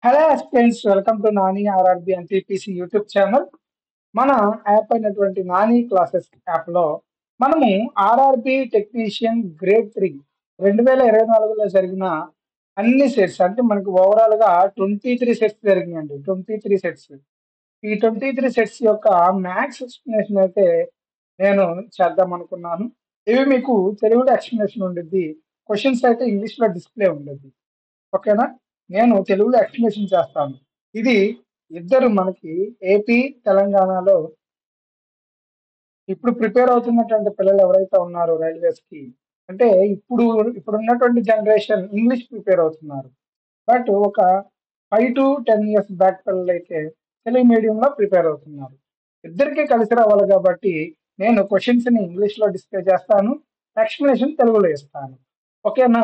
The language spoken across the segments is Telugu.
Hello friends, welcome to Nani RRB and TPC YouTube channel. మన యాప్ అయినటువంటి నాని క్లాసెస్ యాప్లో మనము ఆర్ఆర్బి టెక్నీషియన్ గ్రేడ్ 3 2024లో జరిగిన అన్ని సెట్స్ అంటే మనకు ఓవరాల్గా 23 సెట్స్ జరిగినాయండి. 23 సెట్స్. ఈ 23 సెట్స్ యొక్క మ్యాథ్స్ ఎక్స్ప్లెనేషన్ అయితే నేను చేద్దాం అనుకున్నాను. ఇవి మీకు తెలుగులో ఎక్స్ప్లెనేషన్ ఉండిద్ది. క్వశ్చన్స్ అయితే ఇంగ్లీష్లో డిస్ప్లే ఉండద్ది. ఓకేనా? నేను తెలుగులో ఎక్స్ప్లెనేషన్ చేస్తాను. ఇది ఇద్దరు మనకి ఏపీ, తెలంగాణలో ఇప్పుడు ప్రిపేర్ అవుతున్నటువంటి పిల్లలు ఎవరైతే ఉన్నారో రైల్వేస్‌కి, అంటే ఇప్పుడున్నటువంటి జనరేషన్ ఇంగ్లీష్ ప్రిపేర్ అవుతున్నారు. బట్ ఒక 5-10 ఇయర్స్ బ్యాక్ పిల్లలైతే తెలుగు మీడియంలో ప్రిపేర్ అవుతున్నారు. ఇద్దరికీ కలిసి రావాలి కాబట్టి నేను క్వెషన్స్‌ని ఇంగ్లీష్‌లో డిస్ప్లే చేస్తాను. ఎక్స్‌ప్లనేషన్ తెలుగులో ఇస్తాను. ఓకేనా?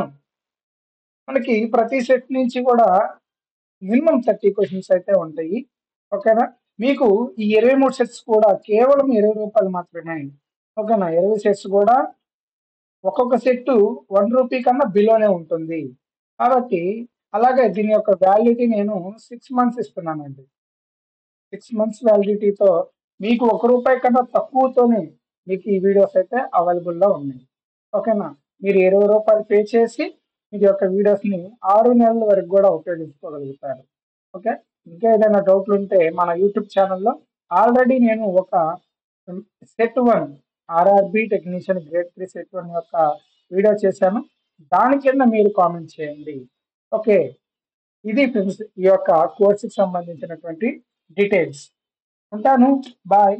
మనకి ప్రతి సెట్ నుంచి కూడా మినిమమ్ 30 క్వెషన్స్ అయితే ఉంటాయి. ఓకేనా? మీకు ఈ 23 సెట్స్ కూడా కేవలం రూ. 20 మాత్రమే. ఓకేనా? 20 సెట్స్ కూడా ఒక్కొక్క సెట్టు రూ. 1 కన్నా బిలోనే ఉంటుంది. కాబట్టి అలాగే దీని యొక్క వాలిడిటీ నేను 6 మంత్స్ ఇస్తున్నానండి. 6 మంత్స్ వాలిడిటీతో మీకు రూ. 1 కన్నా తక్కువతోనే మీకు ఈ వీడియోస్ అయితే అవైలబుల్‌లో ఉన్నాయి. ఓకేనా? మీరు రూ. 20 పే చేసి మీ యొక్క వీడియోస్‌ని 6 నెలల వరకు కూడా ఉపయోగించుకోగలుగుతారు. ఓకే. ఇంకా ఏదైనా డౌట్లుంటే మన యూట్యూబ్ ఛానల్‌లో ఆల్రెడీ నేను ఒక set 1 RRB technician grade 3 set 1 యొక్క వీడియో చేశాను. దాని కింద మీరు కామెంట్ చేయండి. ఓకే. ఇది ఫ్రెండ్స్ ఈ యొక్క కోర్స్‌కి సంబంధించినటువంటి డీటెయిల్స్. ఉంటాను. బాయ్.